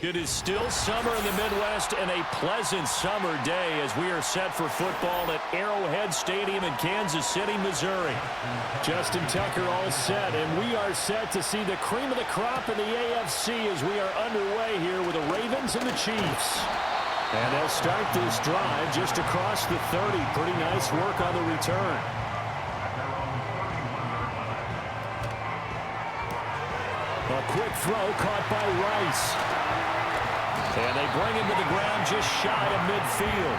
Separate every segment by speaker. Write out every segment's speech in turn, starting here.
Speaker 1: It is still summer in the Midwest and a pleasant summer day as we are set for football at Arrowhead Stadium in Kansas City, Missouri. Justin Tucker all set, and we are set to see the cream of the crop in the AFC as we are underway here with the Ravens and the Chiefs. And they'll start this drive just across the 30. Pretty nice work on the return. A quick throw caught by Rice. And they bring him to the ground just shy of midfield.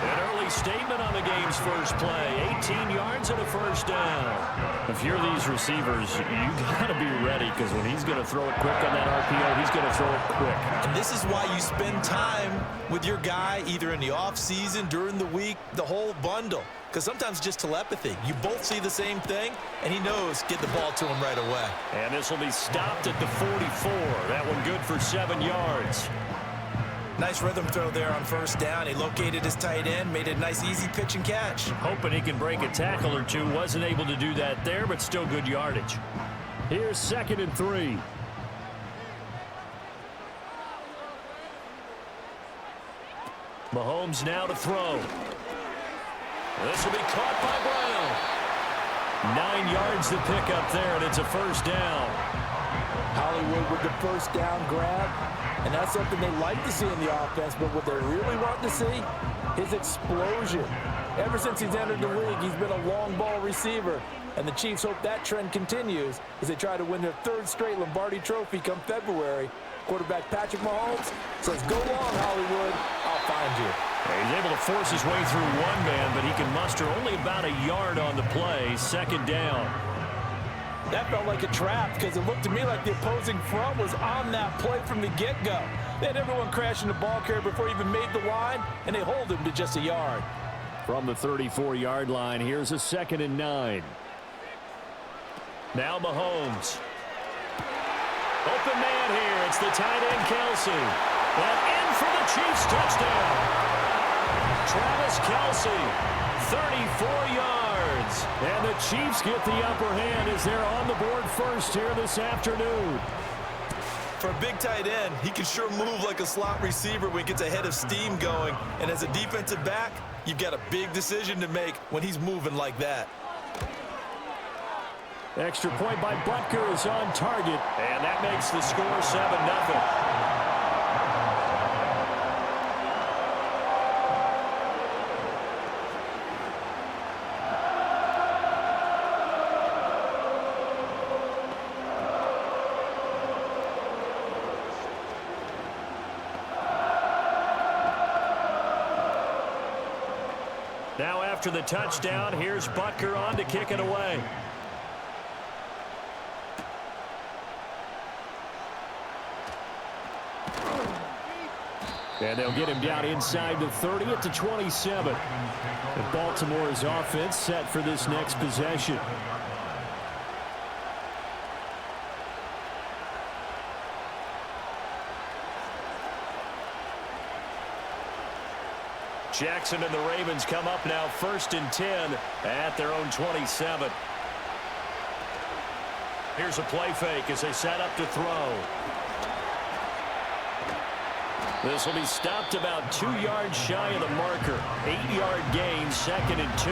Speaker 1: An early statement on the game's first play. 18 yards and a first down. If you're these receivers, you got to be ready because when he's going to throw it quick on that RPO, he's going to throw it quick.
Speaker 2: And this is why you spend time with your guy either in the offseason, during the week, the whole bundle. Because sometimes just telepathy. You both see the same thing, and he knows get the ball to him right away.
Speaker 1: And this will be stopped at the 44. That one good for 7 yards.
Speaker 2: Nice rhythm throw there on first down. He located his tight end, made a nice easy pitch and catch.
Speaker 1: Hoping he can break a tackle or two. Wasn't able to do that there, but still good yardage. Here's 2nd and 3. Mahomes now to throw. This will be caught by Brown. 9 yards to pick up there, and it's a first down.
Speaker 3: Hollywood with the first down grab. And that's something they like to see in the offense, but what they really want to see, his explosion. Ever since he's entered the league, he's been a long ball receiver, and the Chiefs hope that trend continues as they try to win their 3rd straight Lombardi Trophy come February. Quarterback Patrick Mahomes says, "Go long, Hollywood. I'll find you."
Speaker 1: He's able to force his way through one man, but he can muster only about a yard on the play. 2nd down.
Speaker 3: That felt like a trap because it looked to me like the opposing front was on that play from the get-go. They had everyone crashing the ball carrier before he even made the line, and they hold him to just a yard.
Speaker 1: From the 34-yard line, here's a 2nd and 9. Now Mahomes. Open man here. It's the tight end, Kelsey. And in for the Chiefs touchdown. Travis Kelsey, 34 yards. And the Chiefs get the upper hand as they're on the board first here this afternoon.
Speaker 2: For a big tight end, he can sure move like a slot receiver when he gets a head of steam going. And as a defensive back, you've got a big decision to make when he's moving like that.
Speaker 1: Extra point by Butker is on target, and that makes the score 7-0. Now after the touchdown, here's Butker on to kick it away. And they'll get him down inside the 30 at the 27. And Baltimore's offense set for this next possession. Jackson and the Ravens come up now 1st and 10 at their own 27. Here's a play fake as they set up to throw. This will be stopped about 2 yards shy of the marker. 8-yard gain, 2nd and 2.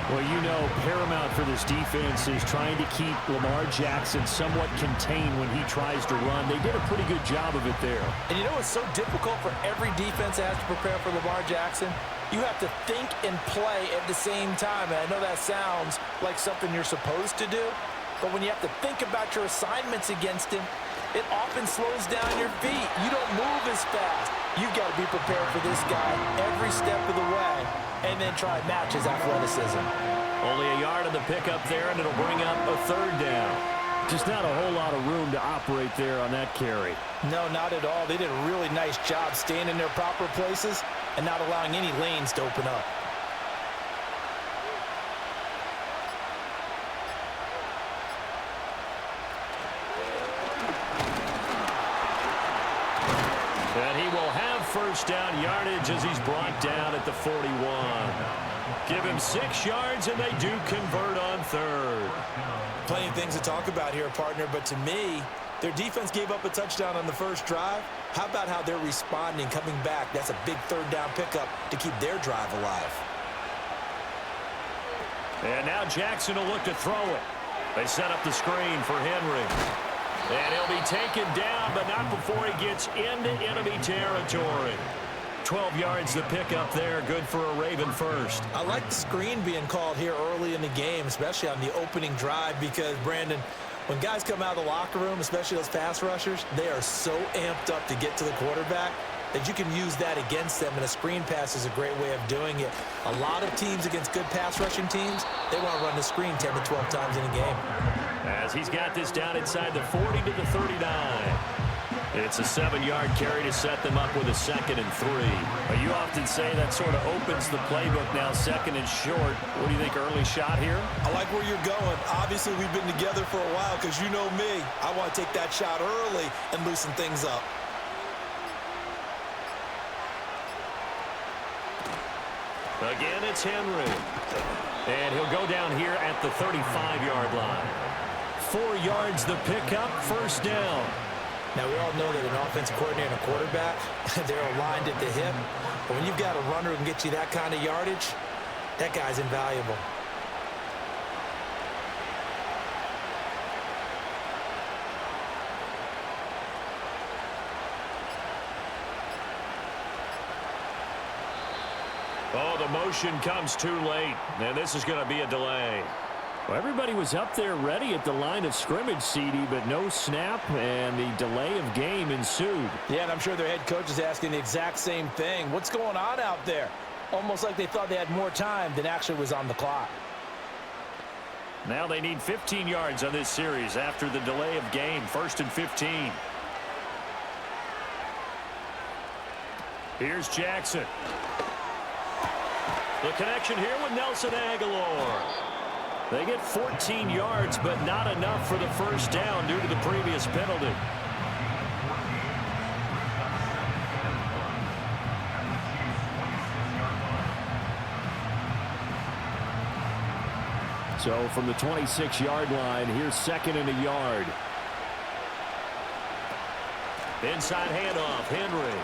Speaker 1: Well, you know, paramount for this defense is trying to keep Lamar Jackson somewhat contained when he tries to run. They did a pretty good job of it there.
Speaker 3: And you know what's so difficult for every defense that has to prepare for Lamar Jackson? You have to think and play at the same time. And I know that sounds like something you're supposed to do, but when you have to think about your assignments against him, it often slows down your feet. You don't move as fast. You've got to be prepared for this guy every step of the way and then try and match his athleticism.
Speaker 1: Only a yard on the pickup there, and it'll bring up a 3rd down. Just not a whole lot of room to operate there on that carry.
Speaker 3: No, not at all. They did a really nice job staying in their proper places and not allowing any lanes to open up.
Speaker 1: And he will have first down yardage as he's brought down at the 41. Give him 6 yards, and they do convert on 3rd.
Speaker 2: Plenty of things to talk about here, partner, but to me, Their defense gave up a touchdown on the first drive. How about how they're responding, coming back? That's a big third down pickup to keep their drive alive.
Speaker 1: And now Jackson will look to throw it. They set up the screen for Henry. And he'll be taken down, but not before he gets into enemy territory. 12 yards to pick up there. Good for a Raven first.
Speaker 2: I like the screen being called here early in the game, especially on the opening drive, because, Brandon, when guys come out of the locker room, especially those pass rushers, they are so amped up to get to the quarterback that you can use that against them, and a screen pass is a great way of doing it. A lot of teams against good pass rushing teams, they want to run the screen 10 to 12 times in a game.
Speaker 1: As he's got this down inside the 40 to the 39. It's a 7-yard carry to set them up with a 2nd and 3. You often say that sort of opens the playbook now, 2nd and short. What do you think, early shot here?
Speaker 2: I like where you're going. Obviously, we've been together for a while because you know me. I want to take that shot early and loosen things up.
Speaker 1: Again, it's Henry. And he'll go down here at the 35-yard line. 4 yards the pickup, first down.
Speaker 2: Now, we all know that an offensive coordinator and a quarterback, they're aligned at the hip. But when you've got a runner who can get you that kind of yardage, that guy's invaluable.
Speaker 1: Oh, the motion comes too late, and this is going to be a delay. Well, everybody was up there ready at the line of scrimmage, CD, but no snap, and the delay of game ensued.
Speaker 3: Yeah, and I'm sure their head coach is asking the exact same thing. What's going on out there? Almost like they thought they had more time than actually was on the clock.
Speaker 1: Now they need 15 yards on this series after the delay of game. 1st and 15. Here's Jackson. The connection here with Nelson Aguilar. They get 14 yards, but not enough for the first down due to the previous penalty. So from the 26-yard line, here's 2nd and a yard. Inside handoff, Henry.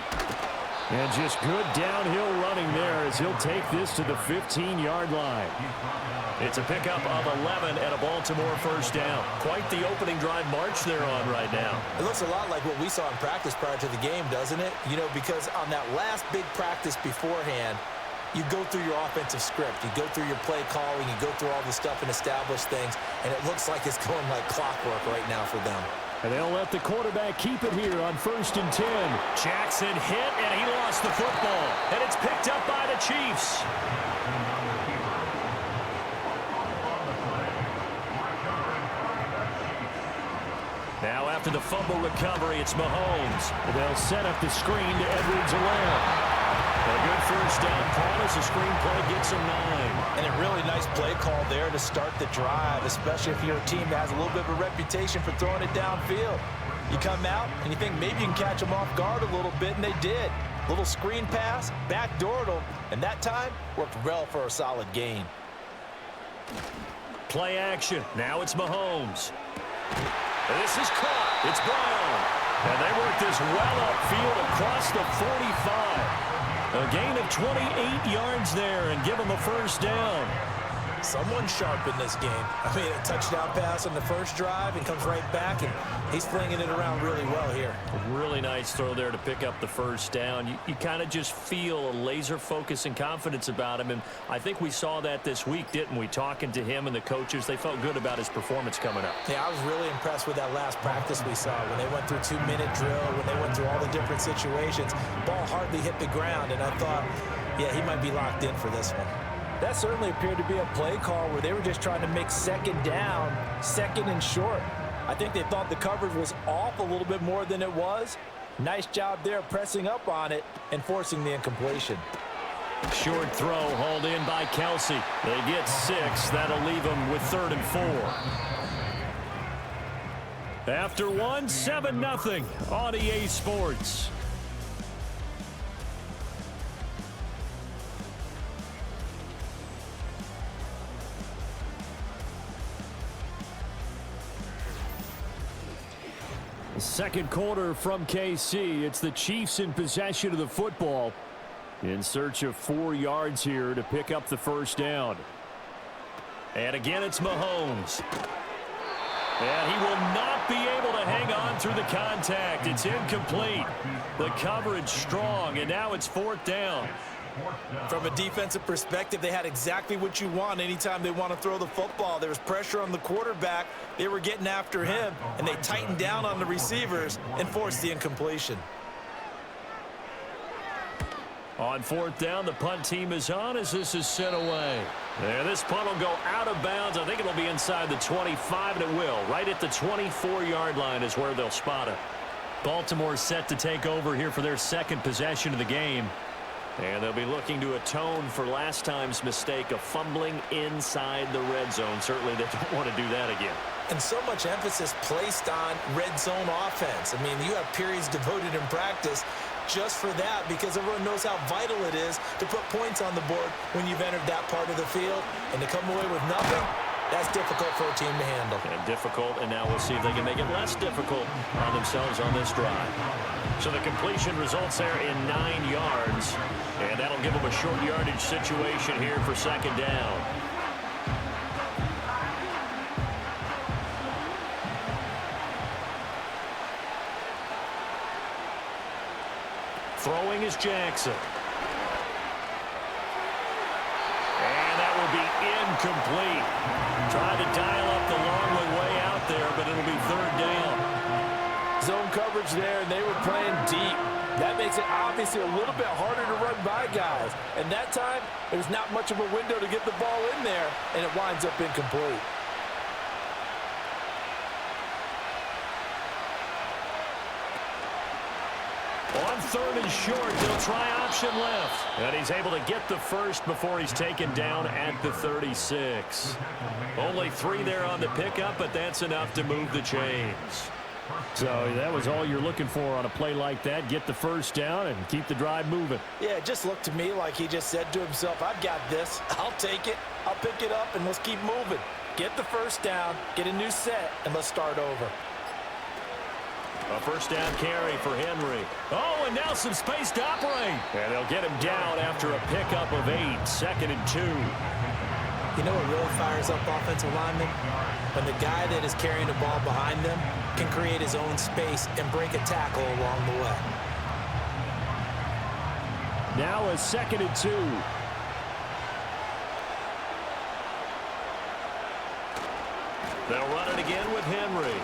Speaker 1: And just good downhill running there as he'll take this to the 15-yard line. It's a pickup of 11 and a Baltimore first down. Quite the opening drive march they're on right now.
Speaker 2: It looks a lot like what we saw in practice prior to the game, doesn't it? You know, because on that last big practice beforehand, you go through your offensive script. You go through your play calling. You go through all the stuff and establish things. And it looks like it's going like clockwork right now for them.
Speaker 1: And they'll let the quarterback keep it here on 1st and 10. Jackson hit, and he lost the football. And it's picked up by the Chiefs. Now after the fumble recovery, it's Mahomes. They'll set up the screen to Edwards-Helaire. A good first down call as the screenplay gets him 9.
Speaker 2: And a really nice play call there to start the drive, especially if you're a team that has a little bit of a reputation for throwing it downfield. You come out and you think maybe you can catch them off guard a little bit, and they did. Little screen pass, backdoored them, and that time worked well for a solid gain.
Speaker 1: Play action. Now it's Mahomes. And this is caught. It's Brown. And they work this well upfield across the 45. A gain of 28 yards there and give them a first down.
Speaker 2: Someone sharp in this game. I mean, a touchdown pass on the first drive and comes right back, and he's flinging it around really well here.
Speaker 1: A really nice throw there to pick up the first down. You kind of just feel a laser focus and confidence about him, and I think we saw that this week, didn't we? Talking to him and the coaches, they felt good about his performance coming up.
Speaker 2: Yeah, I was really impressed with that last practice we saw when they went through 2-minute drill, when they went through all the different situations. Ball hardly hit the ground, and I thought, yeah, he might be locked in for this one.
Speaker 3: That certainly appeared to be a play call where they were just trying to make 2nd down, 2nd and short. I think they thought the coverage was off a little bit more than it was. Nice job there pressing up on it and forcing the incompletion.
Speaker 1: Short throw hauled in by Kelsey. They get 6. That'll leave them with 3rd and 4. After 1, 7-0 on EA Sports. Second quarter from KC. It's the Chiefs in possession of the football, in search of 4 yards here to pick up the first down. And again, it's Mahomes. And he will not be able to hang on through the contact. It's incomplete. The coverage strong, and now it's 4th down.
Speaker 2: From a defensive perspective, they had exactly what you want anytime they want to throw the football. There was pressure on the quarterback. They were getting after him, and they tightened down on the receivers and forced the incompletion.
Speaker 1: On 4th down, the punt team is on as this is sent away. And this punt will go out of bounds. I think it'll be inside the 25, and it will. Right at the 24-yard line is where they'll spot it. Baltimore set to take over here for their second possession of the game. And they'll be looking to atone for last time's mistake of fumbling inside the red zone. Certainly they don't want to do that again.
Speaker 2: And so much emphasis placed on red zone offense. I mean, you have periods devoted in practice just for that, because everyone knows how vital it is to put points on the board when you've entered that part of the field. And to come away with nothing, that's difficult for a team to handle.
Speaker 1: And difficult, and now we'll see if they can make it less difficult on themselves on this drive. So the completion results there in 9 yards, and that'll give them a short yardage situation here for 2nd down. Throwing is Jackson. And that will be incomplete. Trying to dial up the long way out there, but it'll be 3rd down.
Speaker 3: Zone coverage there, and they were playing deep. That makes it obviously a little bit harder to run by guys. And that time, there's not much of a window to get the ball in there, and it winds up incomplete.
Speaker 1: On 3rd and short, they'll try option left. And he's able to get the first before he's taken down at the 36. Only 3 there on the pickup, but that's enough to move the chains. So that was all you're looking for on a play like that. Get the first down and keep the drive moving.
Speaker 2: Yeah, it just looked to me like he just said to himself, I've got this. I'll take it. I'll pick it up, and let's keep moving. Get the first down, get a new set, and let's start over.
Speaker 1: A first down carry for Henry. Oh, and now some space to operate. And they'll get him down after a pickup of 8. 2nd and 2.
Speaker 2: You know what really fires up offensive linemen? When the guy that is carrying the ball behind them can create his own space and break a tackle along the way.
Speaker 1: Now a 2nd and 2. They'll run it again with Henry.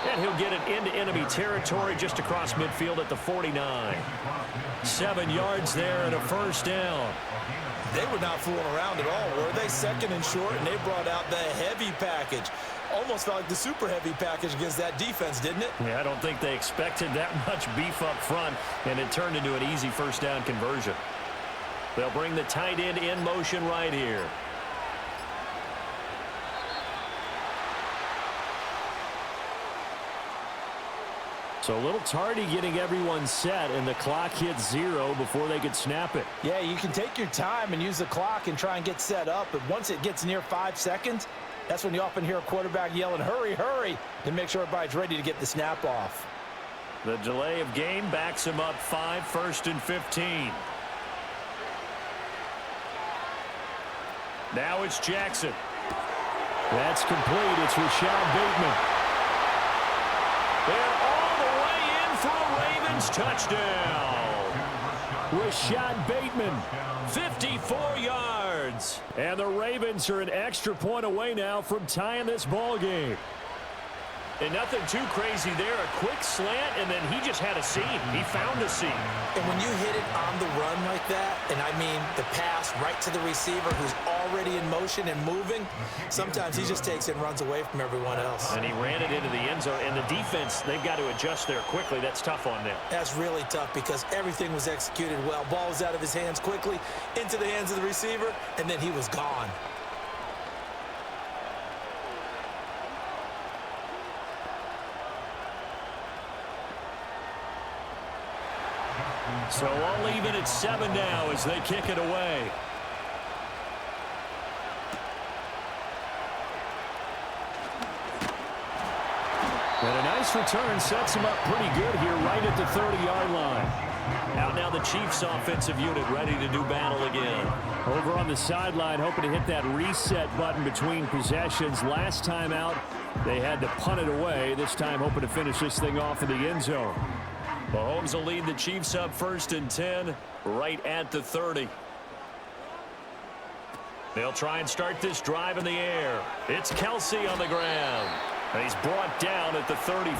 Speaker 1: And he'll get it into enemy territory just across midfield at the 49. 7 yards there and a first down.
Speaker 2: They were not fooling around at all, were they? 2nd and short, and they brought out the heavy package. Almost felt like the super heavy package against that defense, didn't it?
Speaker 1: Yeah, I don't think they expected that much beef up front, and it turned into an easy first down conversion. They'll bring the tight end in motion right here. So a little tardy getting everyone set, and the clock hits 0 before they could snap it.
Speaker 2: Yeah, you can take your time and use the clock and try and get set up, but once it gets near 5 seconds, that's when you often hear a quarterback yelling, hurry, hurry, to make sure everybody's ready to get the snap off.
Speaker 1: The delay of game backs him up 5, 1st and 15. Now it's Jackson. That's complete. It's Rashad Bateman. And all the way in for a Ravens touchdown. Rashad Bateman, 54 yards. And the Ravens are an extra point away now from tying this ball game. And nothing too crazy there. A quick slant, and then he just had a seam. He found a seam.
Speaker 2: And when you hit it on the run like that, and I mean the pass right to the receiver who's already in motion and moving, sometimes he just takes it and runs away from everyone else.
Speaker 1: And he ran it into the end zone. And the defense, they've got to adjust there quickly. That's tough on them.
Speaker 2: That's really tough because everything was executed well. Ball was out of his hands quickly, into the hands of the receiver, and then he was gone.
Speaker 1: So all even at 7 now as they kick it away. And a nice return sets him up pretty good here right at the 30-yard line.
Speaker 2: Out now the Chiefs offensive unit ready to do battle again.
Speaker 1: Over on the sideline, hoping to hit that reset button between possessions. Last time out, they had to punt it away. This time hoping to finish this thing off in the end zone. Mahomes will lead the Chiefs up 1st and 10 right at the 30. They'll try and start this drive in the air. It's Kelsey on the ground. And he's brought down at the 34.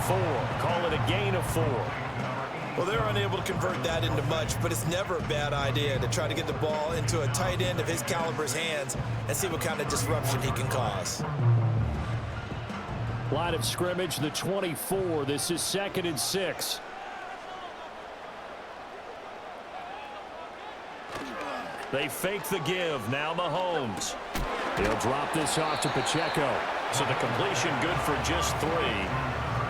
Speaker 1: Call it a gain of 4.
Speaker 2: Well, they're unable to convert that into much, but it's never a bad idea to try to get the ball into a tight end of his caliber's hands and see what kind of disruption he can cause.
Speaker 1: Line of scrimmage, the 24. This is 2nd and 6. They fake the give. Now Mahomes. He'll drop this off to Pacheco. So the completion good for just 3.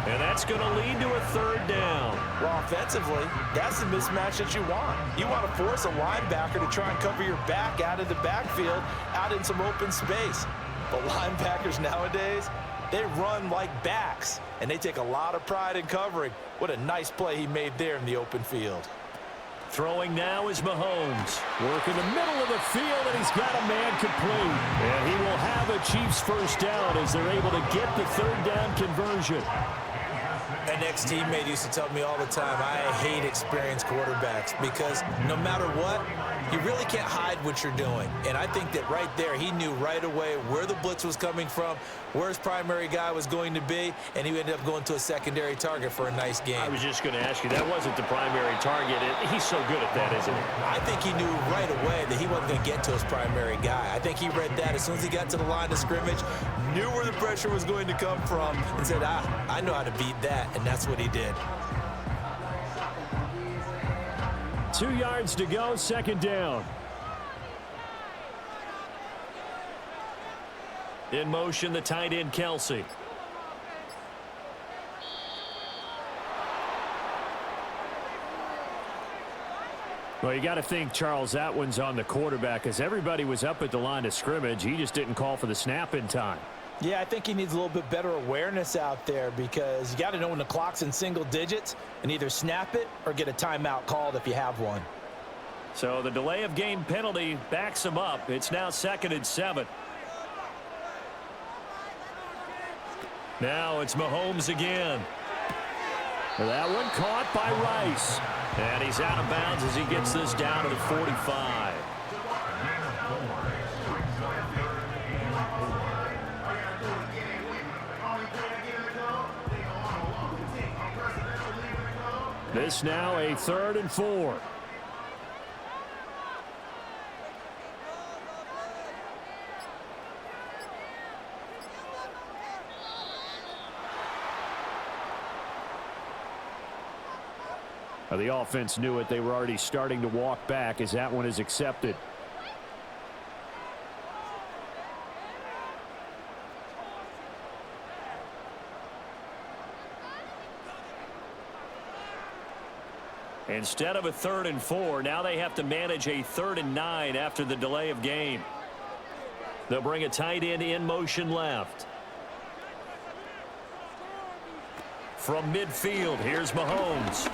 Speaker 1: And that's going to lead to a 3rd down.
Speaker 3: Well, offensively, that's the mismatch that you want. You want to force a linebacker to try and cover your back out of the backfield, out in some open space. But linebackers nowadays, they run like backs, and they take a lot of pride in covering. What a nice play he made there in the open field.
Speaker 1: Throwing now is Mahomes. Work in the middle of the field, and he's got a man complete. And he will have a Chiefs 1st down as they're able to get the 3rd down conversion.
Speaker 2: An ex-teammate used to tell me all the time, I hate experienced quarterbacks because no matter what, you really can't hide what you're doing. And I think that right there, he knew right away where the blitz was coming from, where his primary guy was going to be, and he ended up going to a secondary target for a nice game.
Speaker 1: I was just going to ask you, that wasn't the primary target. He's so good at that, isn't he?
Speaker 2: I think he knew right away that he wasn't going to get to his primary guy. I think he read that as soon as he got to the line of scrimmage, knew where the pressure was going to come from, and said, I know how to beat that. And that's what he did.
Speaker 1: 2 yards to go, 2nd down. In motion, the tight end, Kelsey. Well, you got to think, Charles, that one's on the quarterback because everybody was up at the line of scrimmage. He just didn't call for the snap in time.
Speaker 3: Yeah, I think he needs a little bit better awareness out there because you got to know when the clock's in single digits and either snap it or get a timeout called if you have one.
Speaker 1: So the delay of game penalty backs him up. It's now 2nd and 7. Now it's Mahomes again. That one caught by Rice. And he's out of bounds as he gets this down to the 45. This now a 3rd and 4. The offense knew it. They were already starting to walk back as that one is accepted. Instead of a 3rd and 4, now they have to manage a 3rd and 9 after the delay of game. They'll bring a tight end in motion left. From midfield, here's Mahomes.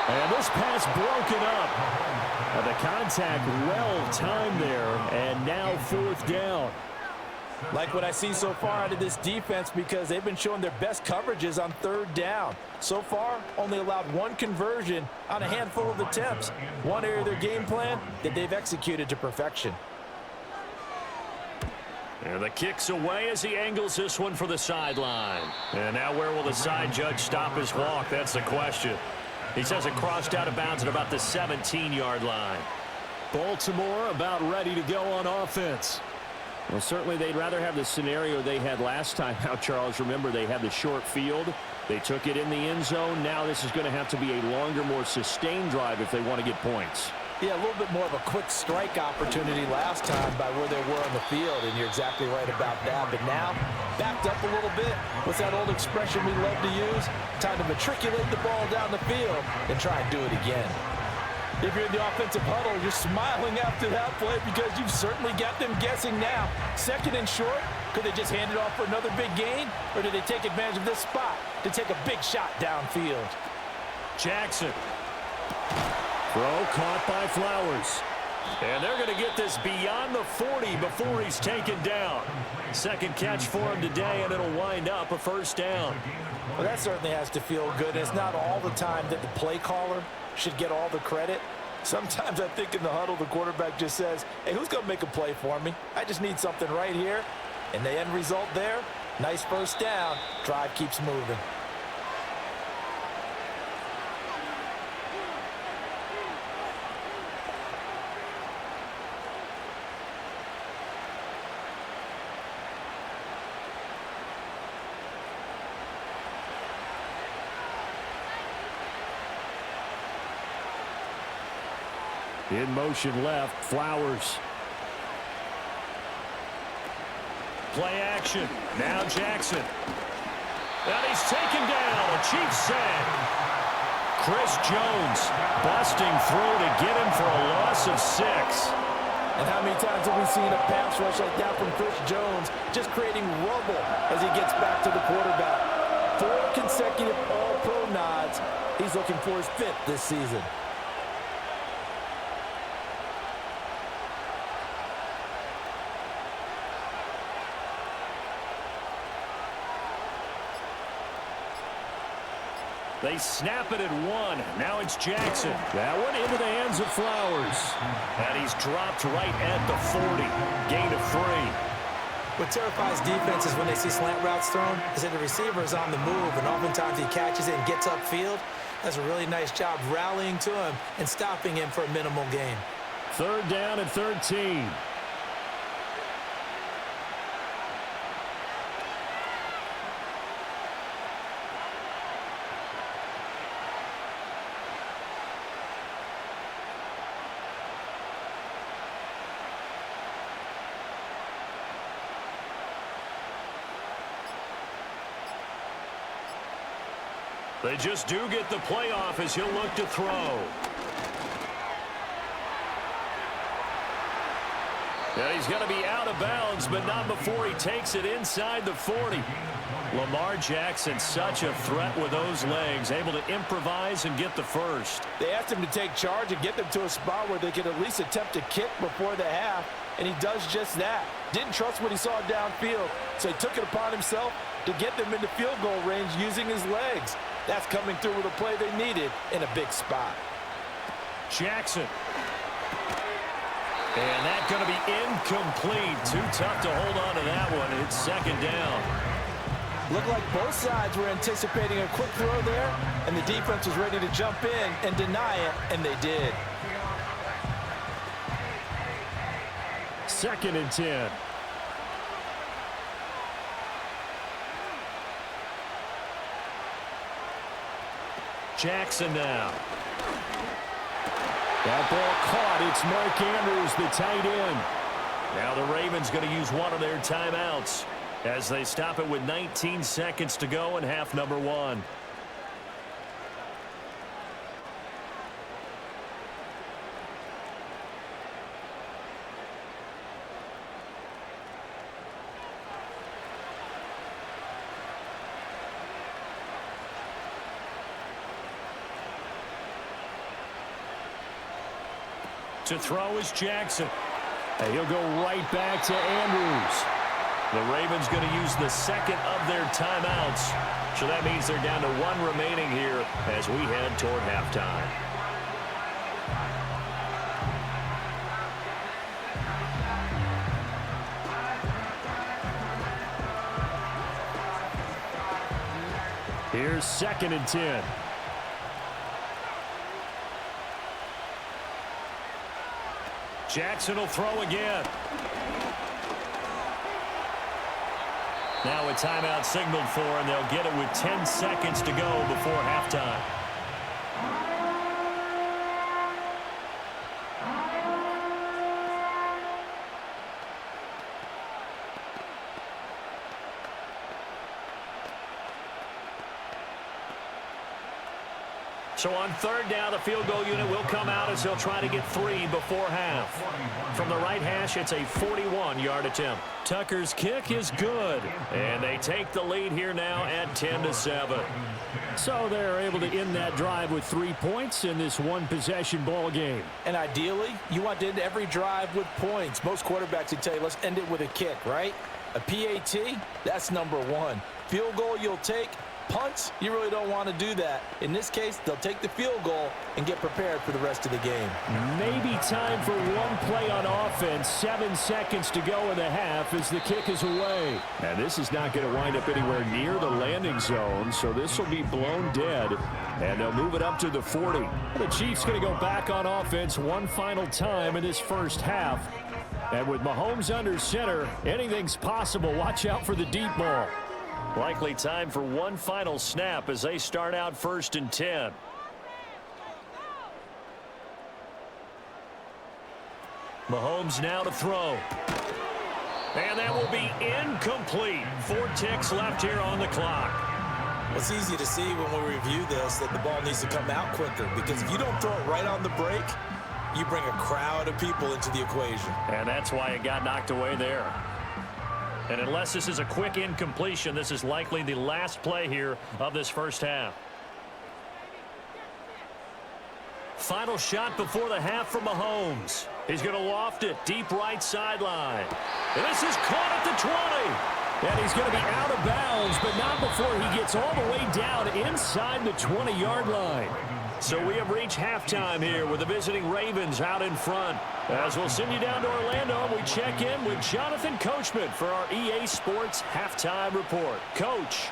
Speaker 1: And this pass broken up. The contact well timed there, and now 4th down.
Speaker 3: Like what I see so far out of this defense because they've been showing their best coverages on 3rd down. So far, only allowed 1 conversion on a handful of attempts. One area of their game plan that they've executed to perfection.
Speaker 1: And the kick's away as he angles this one for the sideline. And now where will the side judge stop his walk? That's the question. He says it crossed out of bounds at about the 17-yard line. Baltimore about ready to go on offense. Well, certainly they'd rather have the scenario they had last time out, Charles. Remember, they had the short field. They took it in the end zone. Now this is going to have to be a longer, more sustained drive if they want to get points.
Speaker 3: Yeah, a little bit more of a quick strike opportunity last time by where they were on the field, and you're exactly right about that. But now, backed up a little bit. What's that old expression we love to use? Time to matriculate the ball down the field and try and do it again. If you're in the offensive huddle, you're smiling after that play because you've certainly got them guessing now. 2nd and short, Could they just hand it off for another big gain? Or did they take advantage of this spot to take a big shot downfield?
Speaker 1: Jackson. Throw caught by Flowers. And they're going to get this beyond the 40 before he's taken down. Second catch for him today, and it'll wind up a first down.
Speaker 3: Well, that certainly has to feel good. It's not all the time that the play caller should get all the credit. Sometimes I think in the huddle, the quarterback just says, hey, who's going to make a play for me? I just need something right here. And the end result there, nice first down. Drive keeps moving.
Speaker 1: In motion left, Flowers. Play action. Now Jackson. And he's taken down. A cheap sack. Chris Jones busting through to get him for a loss of 6.
Speaker 3: And how many times have we seen a pass rush like that from Chris Jones, just creating rubble as he gets back to the quarterback? 4 consecutive All-Pro nods. He's looking for his 5th this season.
Speaker 1: They snap it at 1. Now it's Jackson. That one into the hands of Flowers. And he's dropped right at the 40. Gain of 3.
Speaker 2: What terrifies defenses when they see slant routes thrown is that the receiver is on the move, and oftentimes he catches it and gets upfield. Does a really nice job rallying to him and stopping him for a minimal gain.
Speaker 1: 3rd down and 13. They just do get the playoff as he'll look to throw. Yeah, he's going to be out of bounds, but not before he takes it inside the 40. Lamar Jackson, such a threat with those legs, able to improvise and get the first.
Speaker 3: They asked him to take charge and get them to a spot where they could at least attempt to kick before the half, and he does just that. Didn't trust what he saw downfield, so he took it upon himself to get them into field goal range using his legs. That's coming through with a play they needed in a big spot.
Speaker 1: Jackson. And that's going to be incomplete. Too tough to hold on to that one. It's 2nd down.
Speaker 3: Looked like both sides were anticipating a quick throw there, and the defense was ready to jump in and deny it, and they did.
Speaker 1: 2nd and 10. Jackson now. That ball caught. It's Mark Andrews, the tight end. Now the Ravens going to use one of their timeouts as they stop it with 19 seconds to go in half number 1. To throw is Jackson. And he'll go right back to Andrews. The Ravens going to use the 2nd of their timeouts. So that means they're down to 1 remaining here as we head toward halftime. Here's 2nd and 10. Jackson will throw again. Now a timeout signaled for, and they'll get it with 10 seconds to go before halftime. So on third down, the field goal unit will come out as they'll try to get 3 before half. From the right hash, it's a 41-yard attempt. Tucker's kick is good, and they take the lead here now at 10-7. So they're able to end that drive with 3 points in this one-possession ball game.
Speaker 3: And ideally, you want to end every drive with points. Most quarterbacks would tell you, let's end it with a kick, right? A PAT, that's number 1. Field goal you'll take. Punts, you really don't want to do that. In this case, they'll take the field goal and get prepared for the rest of the game.
Speaker 1: Maybe time for one play on offense. 7 seconds to go in the half as the kick is away. And this is not going to wind up anywhere near the landing zone, so this will be blown dead. And they'll move it up to the 40. The Chiefs going to go back on offense one final time in this first half. And with Mahomes under center, anything's possible. Watch out for the deep ball. Likely time for one final snap as they start out 1st and 10. Mahomes now to throw. And that will be incomplete. 4 ticks left here on the clock.
Speaker 2: Well, it's easy to see when we review this that the ball needs to come out quicker, because if you don't throw it right on the break, you bring a crowd of people into the equation.
Speaker 1: And that's why it got knocked away there. And unless this is a quick incompletion, this is likely the last play here of this first half. Final shot before the half from Mahomes. He's going to loft it deep right sideline. And this is caught at the 20. And he's going to be out of bounds, but not before he gets all the way down inside the 20-yard line. So we have reached halftime here with the visiting Ravens out in front. As we'll send you down to Orlando, and we check in with Jonathan Coachman for our EA Sports Halftime Report. Coach.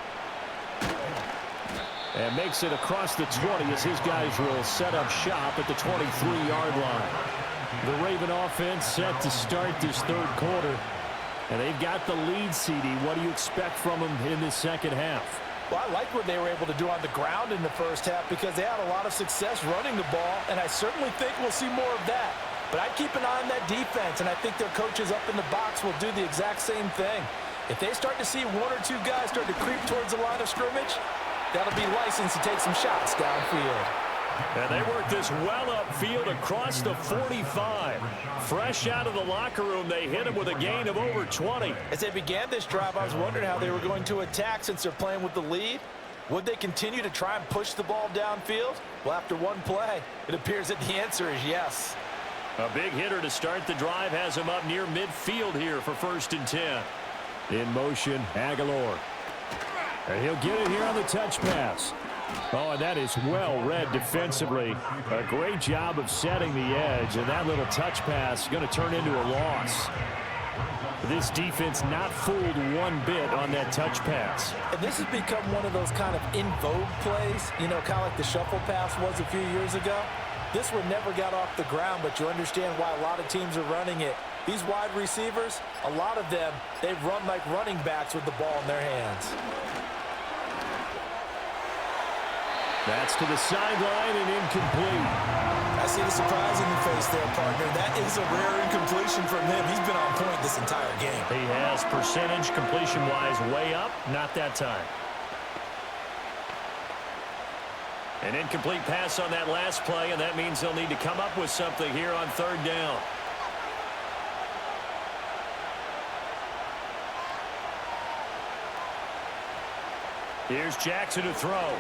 Speaker 1: And makes it across the 20 as his guys will set up shop at the 23-yard line. The Raven offense set to start this third quarter. And they've got the lead, CD. What do you expect from them in this second half?
Speaker 3: Well, I like what they were able to do on the ground in the first half because they had a lot of success running the ball, and I certainly think we'll see more of that. But I'd keep an eye on that defense, and I think their coaches up in the box will do the exact same thing. If they start to see 1 or 2 guys start to creep towards the line of scrimmage, that'll be licensed to take some shots downfield.
Speaker 1: And they work this well upfield across the 45. Fresh out of the locker room, they hit him with a gain of over 20.
Speaker 3: As they began this drive, I was wondering how they were going to attack since they're playing with the lead. Would they continue to try and push the ball downfield? Well, after one play, it appears that the answer is yes.
Speaker 1: A big hitter to start the drive has him up near midfield here for 1st and 10. In motion, Aguilar. And he'll get it here on the touch pass. Oh, and that is well read defensively. A great job of setting the edge, and that little touch pass is going to turn into a loss. This defense not fooled one bit on that touch pass.
Speaker 3: And this has become one of those kind of in vogue plays, you know, kind of like the shuffle pass was a few years ago. This one never got off the ground, but you understand why a lot of teams are running it. These wide receivers, a lot of them, they run like running backs with the ball in their hands.
Speaker 1: That's to the sideline and incomplete.
Speaker 2: I see the surprise in your face there, partner. That is a rare incompletion from him. He's been on point this entire game.
Speaker 1: He has percentage completion-wise way up. Not that time. An incomplete pass on that last play, and that means they'll need to come up with something here on 3rd down. Here's Jackson to throw.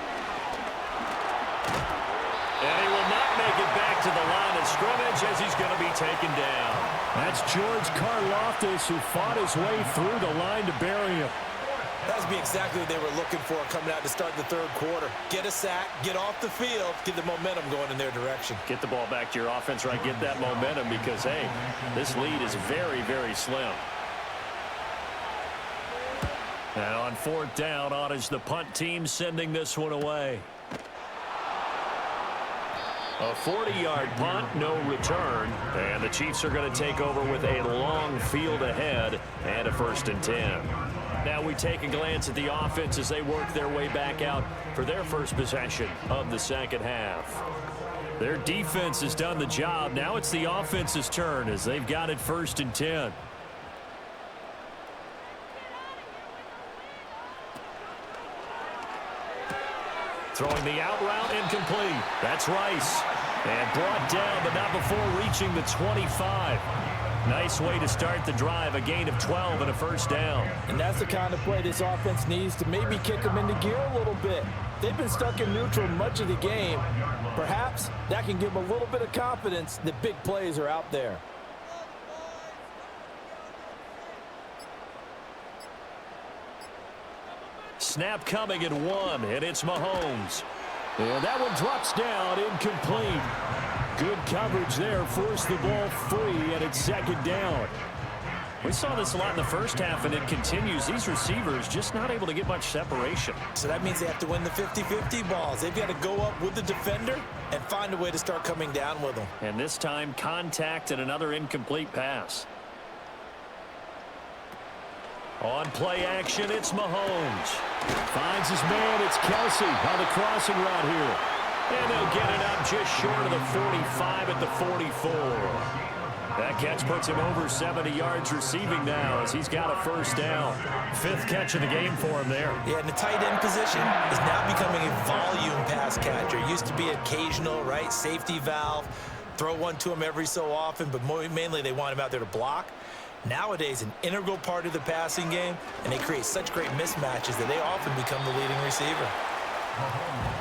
Speaker 1: And he will not make it back to the line of scrimmage as he's going to be taken down. That's George Karlaftis who fought his way through the line to bury him.
Speaker 2: That would be exactly what they were looking for coming out to start the third quarter. Get a sack, get off the field, get the momentum going in their direction.
Speaker 1: Get the ball back to your offense, right? Get that momentum because, hey, this lead is very, very slim. And on 4th down, on is the punt team sending this one away. A 40-yard punt, no return. And the Chiefs are going to take over with a long field ahead and a 1st and 10. Now we take a glance at the offense as they work their way back out for their first possession of the second half. Their defense has done the job. Now it's the offense's turn as they've got it 1st and 10. Throwing the out route incomplete. That's Rice. And brought down, but not before reaching the 25. Nice way to start the drive, a gain of 12 and a first down.
Speaker 3: And that's the kind of play this offense needs to maybe kick them into gear a little bit. They've been stuck in neutral much of the game. Perhaps that can give them a little bit of confidence that big plays are out there.
Speaker 1: Snap coming at 1, and it's Mahomes. And that one drops down, incomplete. Good coverage there, forced the ball free, and it's second down. We saw this a lot in the first half, and it continues. These receivers just not able to get much separation.
Speaker 2: So that means they have to win the 50-50 balls. They've got to go up with the defender and find a way to start coming down with them.
Speaker 1: And this time, contact and another incomplete pass. On play action, it's Mahomes. Finds his man, it's Kelsey on the crossing route here. And they'll get it up just short of the 45 at the 44. That catch puts him over 70 yards receiving now as he's got a first down. 5th catch of the game for him there.
Speaker 2: Yeah, and the tight end position is now becoming a volume pass catcher. It used to be occasional, right? Safety valve. Throw one to him every so often, but mainly they want him out there to block. Nowadays, an integral part of the passing game, and they create such great mismatches that they often become the leading receiver.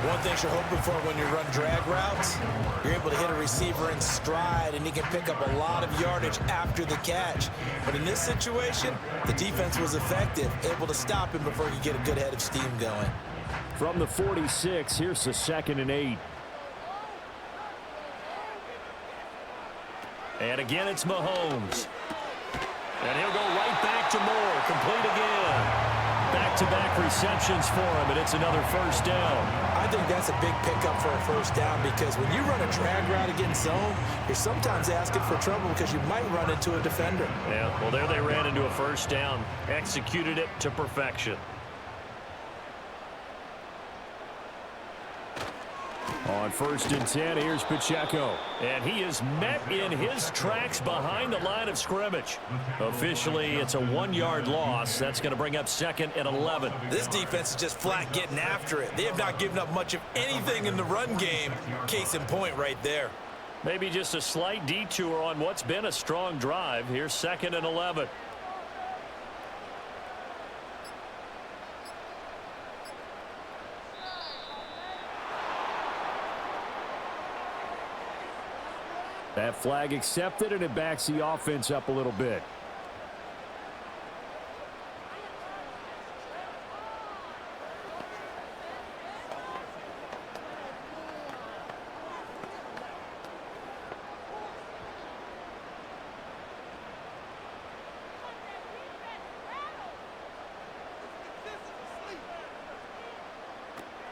Speaker 2: One thing you're hoping for when you run drag routes, you're able to hit a receiver in stride, and he can pick up a lot of yardage after the catch. But in this situation, the defense was effective, able to stop him before he could get a good head of steam going.
Speaker 1: From the 46, here's the 2nd and 8. And again, it's Mahomes. And he'll go right back to Moore. Complete again. Back-to-back receptions for him, and it's another first down.
Speaker 2: I think that's a big pickup for a first down because when you run a drag route against zone, you're sometimes asking for trouble because you might run into a defender.
Speaker 1: Yeah, well, there they ran into a first down. Executed it to perfection. On 1st and 10, here's Pacheco. And he is met in his tracks behind the line of scrimmage. Officially, it's a 1-yard loss. That's going to bring up 2nd and 11.
Speaker 2: This defense is just flat getting after it. They have not given up much of anything in the run game. Case in point right there.
Speaker 1: Maybe just a slight detour on what's been a strong drive. Here's 2nd and 11. That flag accepted, and it backs the offense up a little bit.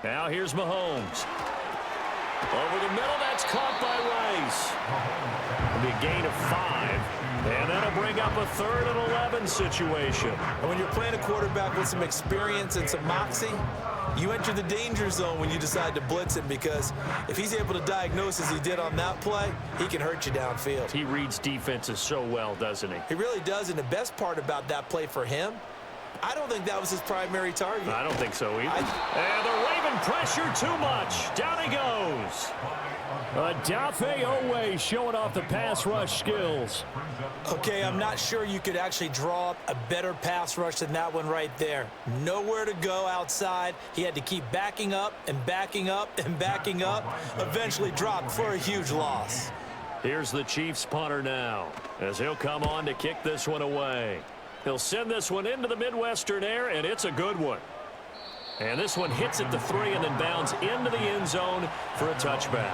Speaker 1: Now here's Mahomes. Over the middle, that's caught by Rice. It'll be a gain of 5, and that'll bring up a 3rd and 11 situation.
Speaker 2: And when you're playing a quarterback with some experience and some moxie, you enter the danger zone when you decide to blitz him because if he's able to diagnose as he did on that play, he can hurt you downfield.
Speaker 1: He reads defenses so well, doesn't he?
Speaker 2: He really does, and the best part about that play for him, I don't think that was his primary target.
Speaker 1: I don't think so either. And the Raven pressure too much. Down he goes. Adafe Owe showing off the pass rush skills.
Speaker 2: Okay, I'm not sure you could actually draw up a better pass rush than that one right there. Nowhere to go outside. He had to keep backing up and backing up and backing up. Eventually dropped for a huge loss.
Speaker 1: Here's the Chiefs punter now as he'll come on to kick this one away. He'll send this one into the Midwestern air, and it's a good one. And this one hits at the 3 and then bounds into the end zone for a touchback.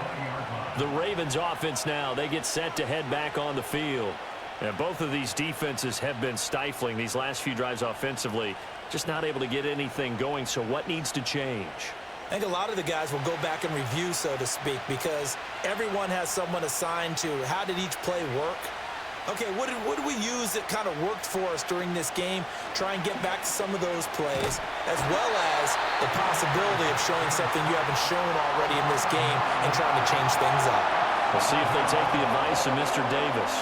Speaker 1: The Ravens offense now, they get set to head back on the field. And both of these defenses have been stifling these last few drives offensively. Just not able to get anything going, so what needs to change?
Speaker 2: I think a lot of the guys will go back and review, so to speak, because everyone has someone assigned to how did each play work. Okay, what did we use that kind of worked for us during this game? Try and get back to some of those plays, as well as the possibility of showing something you haven't shown already in this game and trying to change things up.
Speaker 1: We'll see if they take the advice of Mr. Davis.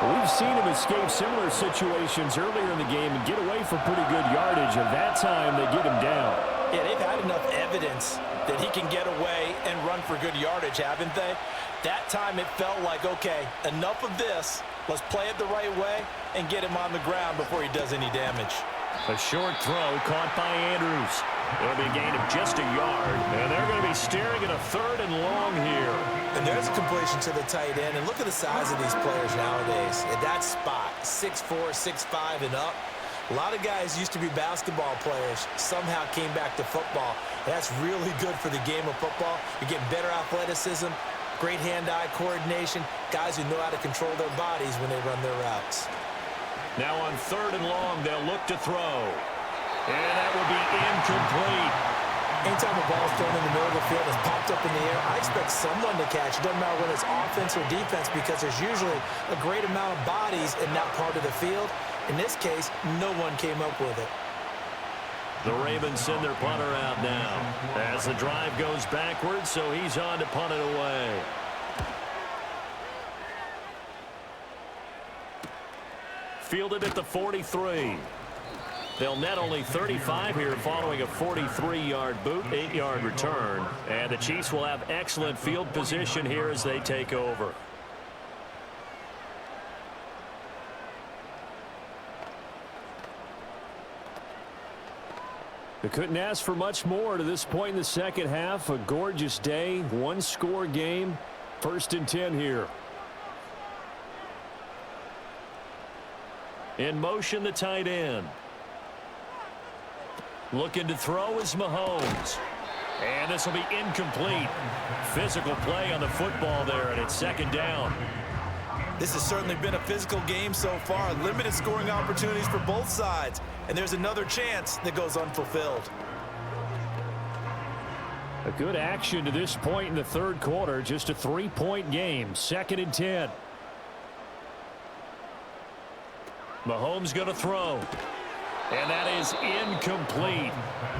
Speaker 1: Well, we've seen him escape similar situations earlier in the game and get away from pretty good yardage, and that time they get him down.
Speaker 2: Yeah, they've had enough evidence that he can get away and run for good yardage, haven't they? That time it felt like, okay, enough of this. Let's play it the right way and get him on the ground before he does any damage.
Speaker 1: A short throw caught by Andrews. It'll be a gain of just a yard, and they're going to be staring at a 3rd and long here.
Speaker 2: And there's a completion to the tight end, and look at the size of these players nowadays. At that spot, 6'4", 6'5", and up. A lot of guys used to be basketball players, somehow came back to football. And that's really good for the game of football. You're getting better athleticism, great hand-eye coordination, guys who know how to control their bodies when they run their routes.
Speaker 1: Now on 3rd and long, they'll look to throw. And that will be incomplete.
Speaker 2: Anytime a ball is thrown in the middle of the field, it's popped up in the air, I expect someone to catch. It doesn't matter whether it's offense or defense because there's usually a great amount of bodies in that part of the field. In this case, no one came up with it.
Speaker 1: The Ravens send their punter out now as the drive goes backwards, so he's on to punt it away. Fielded at the 43. They'll net only 35 here following a 43-yard boot, 8-yard return. And the Chiefs will have excellent field position here as they take over. They couldn't ask for much more to this point in the second half. A gorgeous day, one-score game. 1st and 10 here. In motion, the tight end. Looking to throw is Mahomes. And this will be incomplete. Physical play on the football there, and it's 2nd down.
Speaker 2: This has certainly been a physical game so far. Limited scoring opportunities for both sides. And there's another chance that goes unfulfilled.
Speaker 1: A good action to this point in the 3rd quarter. Just a 3-point game. 2nd and 10. Mahomes going to throw. And that is incomplete.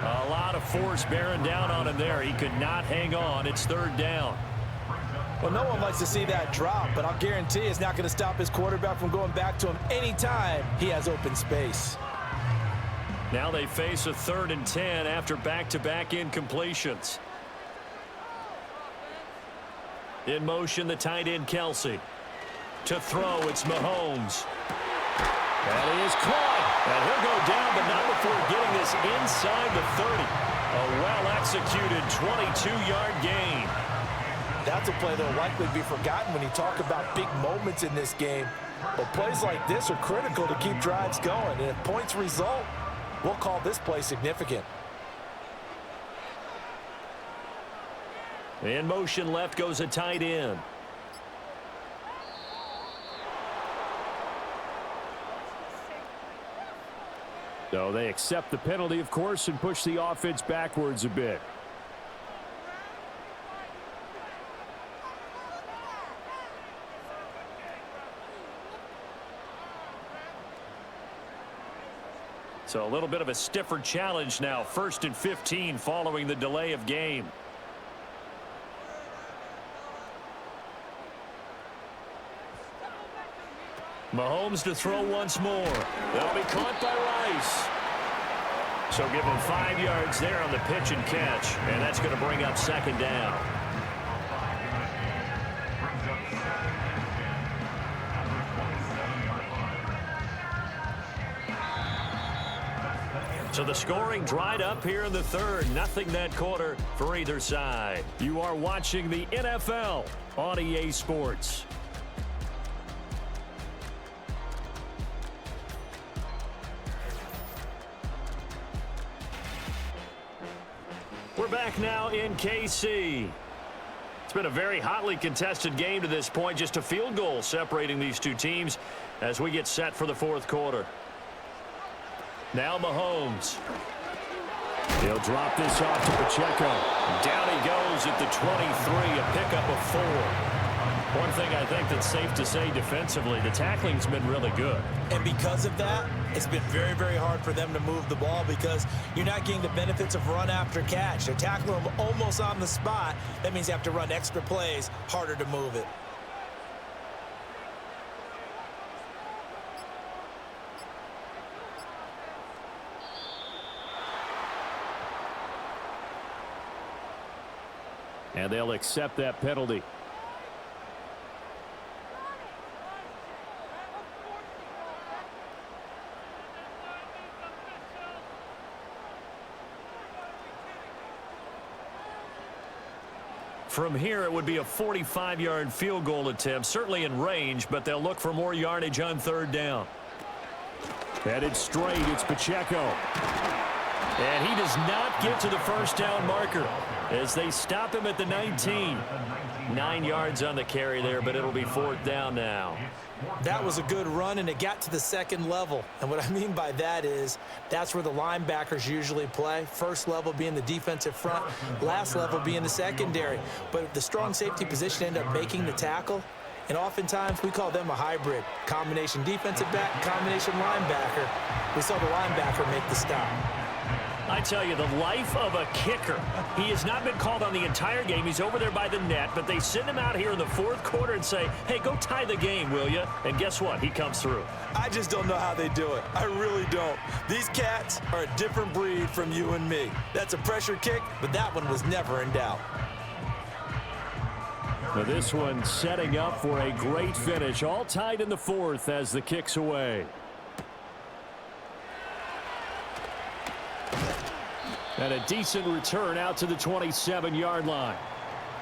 Speaker 1: A lot of force bearing down on him there. He could not hang on. It's 3rd down.
Speaker 2: Well, no one likes to see that drop, but I'll guarantee it's not going to stop his quarterback from going back to him anytime he has open space.
Speaker 1: Now they face a 3rd and 10 after back-to-back incompletions. In motion, the tight end, Kelsey. To throw, it's Mahomes. And he is caught. And he'll go down, but not before getting this inside the 30. A well-executed 22-yard gain.
Speaker 2: That's a play that will likely be forgotten when you talk about big moments in this game. But plays like this are critical to keep drives going. And if points result, we'll call this play significant.
Speaker 1: In motion left goes a tight end. So they accept the penalty, of course, and push the offense backwards a bit. So a little bit of a stiffer challenge now. 1st and 15 following the delay of game. Mahomes to throw once more. That'll be caught by Rice. So give him 5 yards there on the pitch and catch. And that's going to bring up 2nd down. So the scoring dried up here in the 3rd. Nothing that quarter for either side. You are watching the NFL on EA Sports. We're back now in KC. It's been a very hotly contested game to this point. Just a field goal separating these two teams as we get set for the 4th quarter. Now Mahomes. He'll drop this off to Pacheco. Down he goes at the 23, a pickup of 4. One thing I think that's safe to say defensively, the tackling's been really good.
Speaker 2: And because of that, it's been very, very hard for them to move the ball because you're not getting the benefits of run after catch. They're tackling them almost on the spot. That means you have to run extra plays, harder to move it.
Speaker 1: And they'll accept that penalty. From here, it would be a 45-yard field goal attempt, certainly in range, but they'll look for more yardage on third down. Headed straight, it's Pacheco. And he does not get to the first down marker as they stop him at the 19. 9 yards on the carry there, but it'll be fourth down now.
Speaker 2: That was a good run, and it got to the second level. And what I mean by that is that's where the linebackers usually play. First level being the defensive front, last level being the secondary. But the strong safety position ended up making the tackle, and oftentimes we call them a hybrid. Combination defensive back, combination linebacker. We saw the linebacker make the stop.
Speaker 1: I tell you, the life of a kicker. He has not been called on the entire game. He's over there by the net, but they send him out here in the fourth quarter and say, hey, go tie the game, will you? And guess what? He comes through.
Speaker 2: I just don't know how they do it. I really don't. These cats are a different breed from you and me. That's a pressure kick, but that one was never in doubt.
Speaker 1: Now this one setting up for a great finish. All tied in the fourth as the kick's away. And a decent return out to the 27-yard line.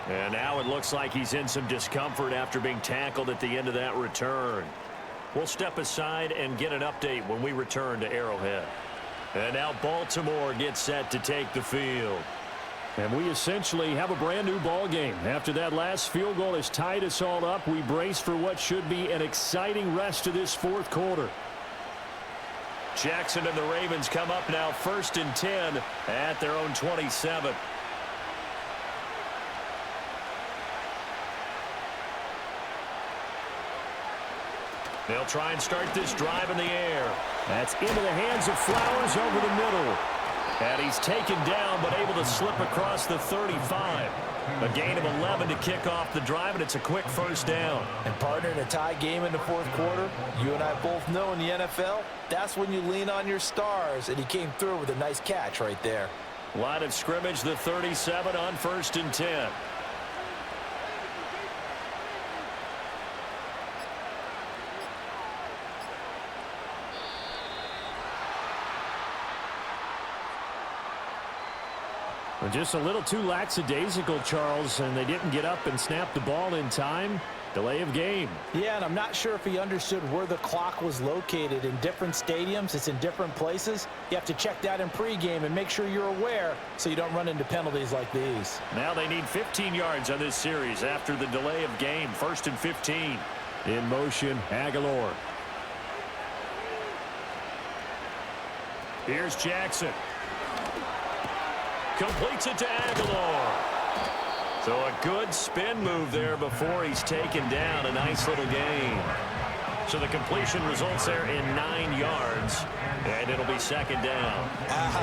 Speaker 1: And now it looks like he's in some discomfort after being tackled at the end of that return. We'll step aside and get an update when we return to Arrowhead. And now Baltimore gets set to take the field. And we essentially have a brand new ball game. After that last field goal has tied us all up, we brace for what should be an exciting rest of this fourth quarter. Jackson and the Ravens come up now 1st and 10 at their own 27. They'll try and start this drive in the air. That's into the hands of Flowers over the middle. And he's taken down but able to slip across the 35. A gain of 11 to kick off the drive, and it's a quick first down.
Speaker 3: And partner, in a tie game in the fourth quarter, you and I both know in the NFL, that's when you lean on your stars, and he came through with a nice catch right there.
Speaker 1: Line of scrimmage, the 37 on 1st and 10. Just a little too lackadaisical, Charles, and they didn't get up and snap the ball in time. Delay of game.
Speaker 3: Yeah, and I'm not sure if he understood where the clock was located. In different stadiums, it's in different places. You have to check that in pregame and make sure you're aware so you don't run into penalties like these.
Speaker 1: Now they need 15 yards on this series after the delay of game. 1st and 15. In motion, Aguilar. Here's Jackson. Completes it to Aguilar. So a good spin move there before he's taken down. A nice little gain. So the completion results there in 9 yards. And it'll be 2nd down.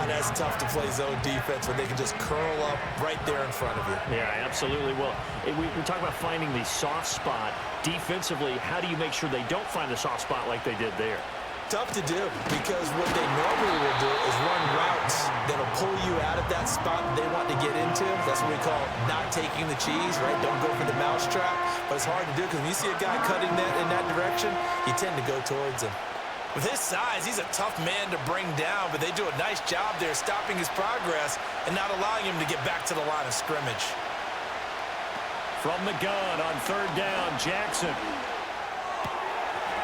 Speaker 2: That's tough to play zone defense when they can just curl up right there in front of you.
Speaker 1: Yeah, absolutely. Well, we talk about finding the soft spot. Defensively, how do you make sure they don't find the soft spot like they did there?
Speaker 2: Tough to do, because what they normally will do is run routes that'll pull you out of that spot they want to get into. That's what we call not taking the cheese, right? Don't go for the mousetrap. But it's hard to do because when you see a guy cutting that in that direction, you tend to go towards him. With his size, he's a tough man to bring down, but they do a nice job there stopping his progress and not allowing him to get back to the line of scrimmage.
Speaker 1: From the gun on 3rd down, Jackson.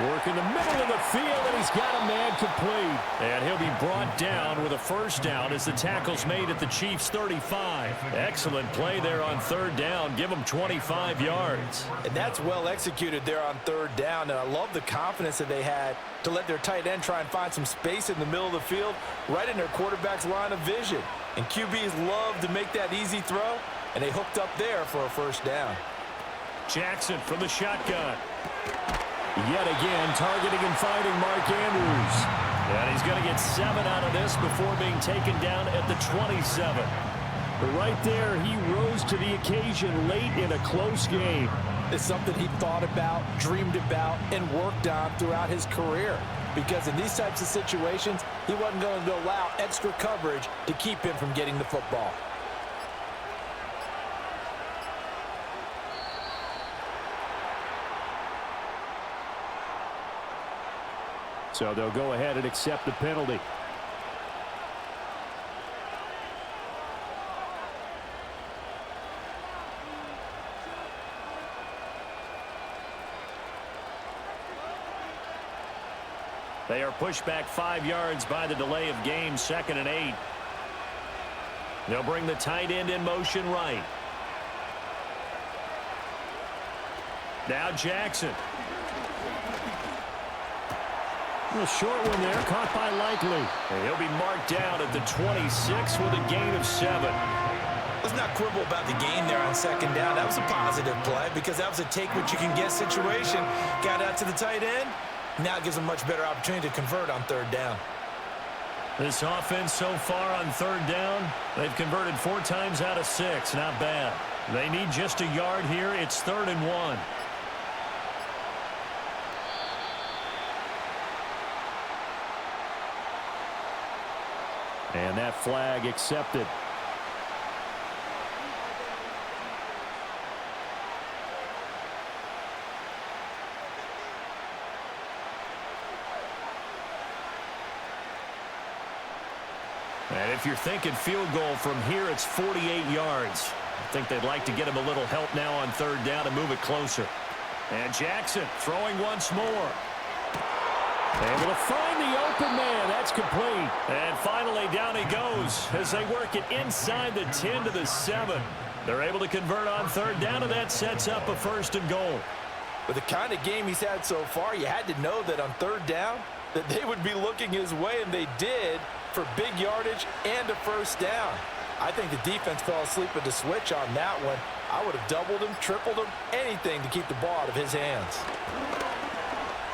Speaker 1: Work in the middle of the field, and he's got a man complete. And he'll be brought down with a first down as the tackle's made at the Chiefs' 35. Excellent play there on 3rd down. Give them 25 yards.
Speaker 3: And that's well executed there on 3rd down, and I love the confidence that they had to let their tight end try and find some space in the middle of the field, right in their quarterback's line of vision. And QBs love to make that easy throw, and they hooked up there for a first down.
Speaker 1: Jackson from the shotgun. Yet again, targeting and finding Mark Andrews. And he's going to get 7 out of this before being taken down at the 27. But right there, he rose to the occasion late in a close game.
Speaker 3: It's something he thought about, dreamed about, and worked on throughout his career. Because in these types of situations, he wasn't going to allow extra coverage to keep him from getting the football.
Speaker 1: So they'll go ahead and accept the penalty. They are pushed back 5 yards by the delay of game, 2nd and 8. They'll bring the tight end in motion right. Now Jackson. A short one there, caught by Likely. And he'll be marked down at the 26 with a gain of 7.
Speaker 2: Let's not quibble about the gain there on 2nd down. That was a positive play because that was a take-what-you-can-get situation. Got out to the tight end. Now it gives them a much better opportunity to convert on 3rd down.
Speaker 1: This offense so far on 3rd down, they've converted 4 times out of 6. Not bad. They need just a yard here. It's 3rd and 1. And that flag accepted. And if you're thinking field goal from here, it's 48 yards. I think they'd like to get him a little help now on 3rd down and move it closer. And Jackson throwing once more. Able to find the open man. That's complete. And finally down he goes as they work it inside the 10 to the 7. They're able to convert on 3rd down, and that sets up a 1st and goal.
Speaker 3: With the kind of game he's had so far, you had to know that on 3rd down that they would be looking his way, and they did, for big yardage and a 1st down. I think the defense fell asleep at the switch on that one. I would have doubled him, tripled him, anything to keep the ball out of his hands.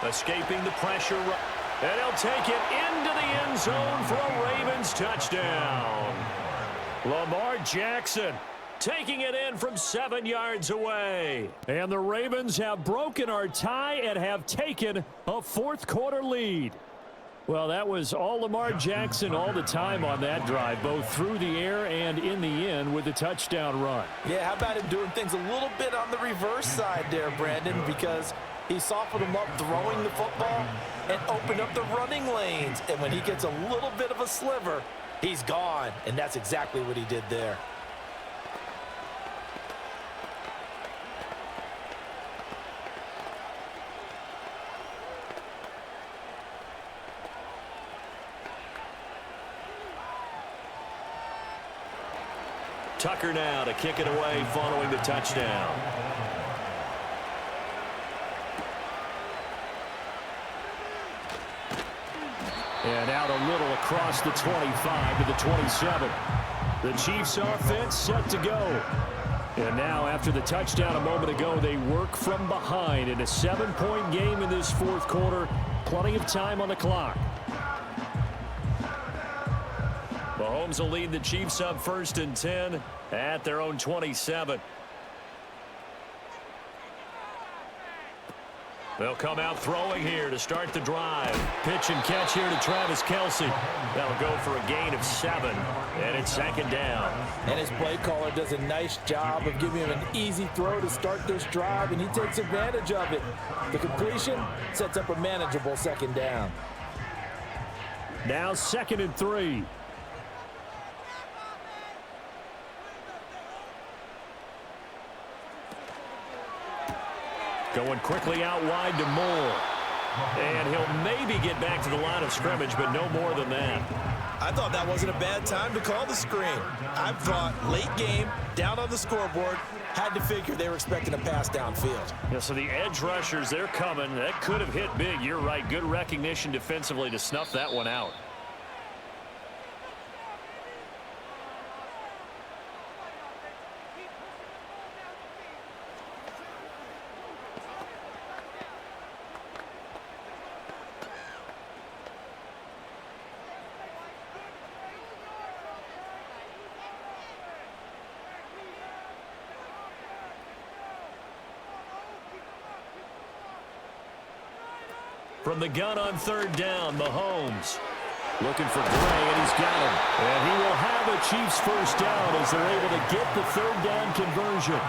Speaker 1: Escaping the pressure, and he'll take it into the end zone for a Ravens touchdown. Lamar Jackson taking it in from 7 yards away. And the Ravens have broken our tie and have taken a 4th quarter lead. Well, that was all Lamar Jackson all the time on that drive, both through the air and in the end with a touchdown run.
Speaker 3: Yeah, how about him doing things a little bit on the reverse side there, Brandon, because he softened them up throwing the football and opened up the running lanes. And when he gets a little bit of a sliver, he's gone. And that's exactly what he did there.
Speaker 1: Tucker now to kick it away following the touchdown. And out a little across the 25 to the 27. The Chiefs offense set to go. And now after the touchdown a moment ago, they work from behind in a 7-point game in this 4th quarter. Plenty of time on the clock. Mahomes will lead the Chiefs up 1st and 10 at their own 27. They'll come out throwing here to start the drive. Pitch and catch here to Travis Kelce. That'll go for a gain of 7, and it's 2nd down.
Speaker 3: And his play caller does a nice job of giving him an easy throw to start this drive, and he takes advantage of it. The completion sets up a manageable 2nd down.
Speaker 1: Now 2nd and 3. Going quickly out wide to Moore. And he'll maybe get back to the line of scrimmage, but no more than that.
Speaker 2: I thought that wasn't a bad time to call the screen. I thought late game, down on the scoreboard, had to figure they were expecting a pass downfield.
Speaker 1: Yeah, so the edge rushers, they're coming. That could have hit big. You're right. Good recognition defensively to snuff that one out. From the gun on 3rd down, Mahomes looking for Gray, and he's got him. And he will have a Chiefs 1st down as they're able to get the 3rd down conversion.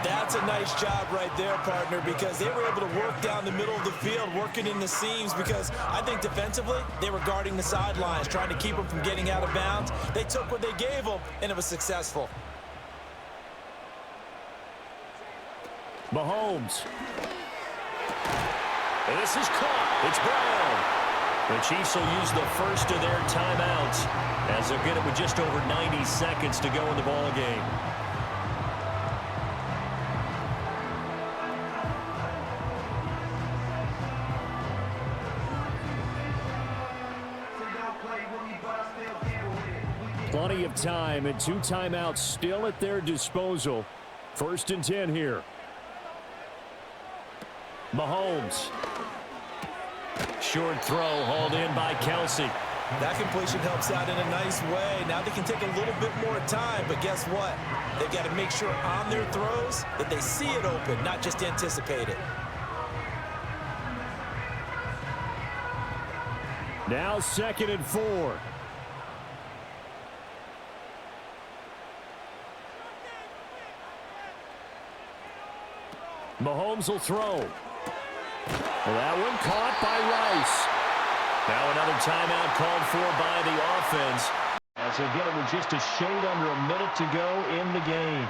Speaker 2: That's a nice job right there, partner, because they were able to work down the middle of the field, working in the seams, because I think defensively they were guarding the sidelines, trying to keep them from getting out of bounds. They took what they gave them, and it was successful.
Speaker 1: Mahomes. This is caught. It's Brown. The Chiefs will use the first of their timeouts as they'll get it with just over 90 seconds to go in the ball game. Plenty of time and 2 timeouts still at their disposal. 1st and 10 here. Mahomes. Short throw hauled in by Kelsey.
Speaker 2: That completion helps out in a nice way. Now they can take a little bit more time, but guess what? They've got to make sure on their throws that they see it open, not just anticipate it.
Speaker 1: Now 2nd and 4. Mahomes will throw. Well, that one caught by Rice. Now another timeout called for by the offense, as they get it with just a shade under a minute to go in the game.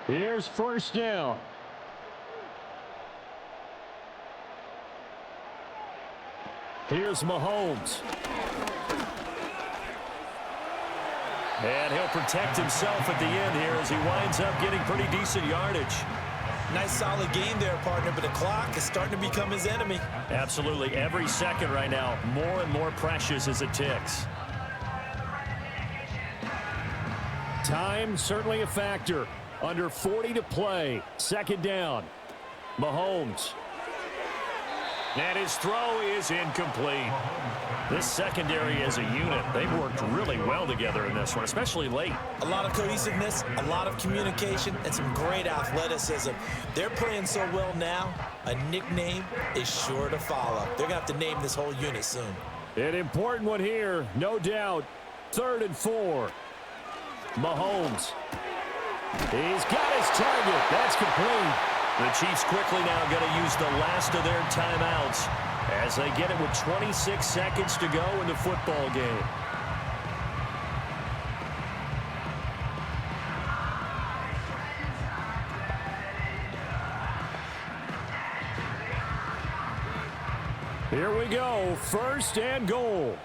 Speaker 1: Here's 1st down. Here's Mahomes. And he'll protect himself at the end here as he winds up getting pretty decent yardage.
Speaker 2: Nice solid game there, partner, but the clock is starting to become his enemy.
Speaker 1: Absolutely. Every second right now, more and more precious as it ticks. Time certainly a factor. Under 40 to play. 2nd down. Mahomes. And his throw is incomplete. This secondary as a unit, they've worked really well together in this one, especially late.
Speaker 2: A lot of cohesiveness, a lot of communication, and some great athleticism. They're playing so well now, a nickname is sure to follow. They're going to have to name this whole unit soon.
Speaker 1: An important one here, no doubt. 3rd and 4. Mahomes. He's got his target. That's complete. The Chiefs quickly now going to use the last of their timeouts as they get it with 26 seconds to go in the football game. Here we go. 1st and goal.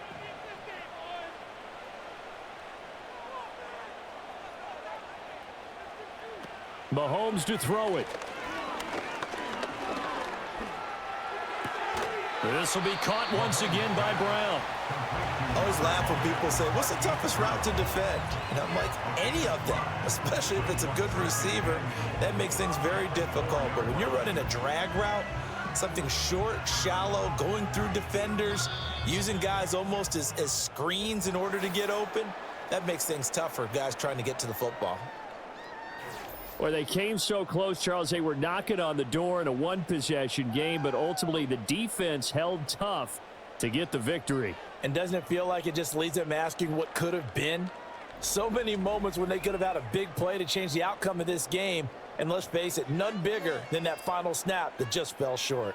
Speaker 1: Mahomes to throw it. This will be caught once again by Brown.
Speaker 2: I always laugh when people say, what's the toughest route to defend? And I'm like, any of them, especially if it's a good receiver. That makes things very difficult. But when you're running a drag route, something short, shallow, going through defenders, using guys almost as screens in order to get open, that makes things tough for guys trying to get to the football.
Speaker 1: Well, they came so close, Charles. They were knocking on the door in a one-possession game, but ultimately the defense held tough to get the victory.
Speaker 3: And doesn't it feel like it just leaves them asking what could have been? So many moments when they could have had a big play to change the outcome of this game. And let's face it, none bigger than that final snap that just fell short.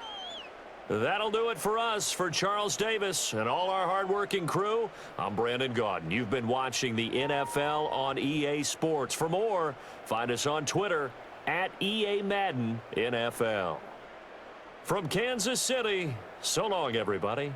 Speaker 1: That'll do it for us. For Charles Davis and all our hardworking crew, I'm Brandon Gaudin. You've been watching the NFL on EA Sports. For more, find us on Twitter at EA Madden NFL. From Kansas City, so long, everybody.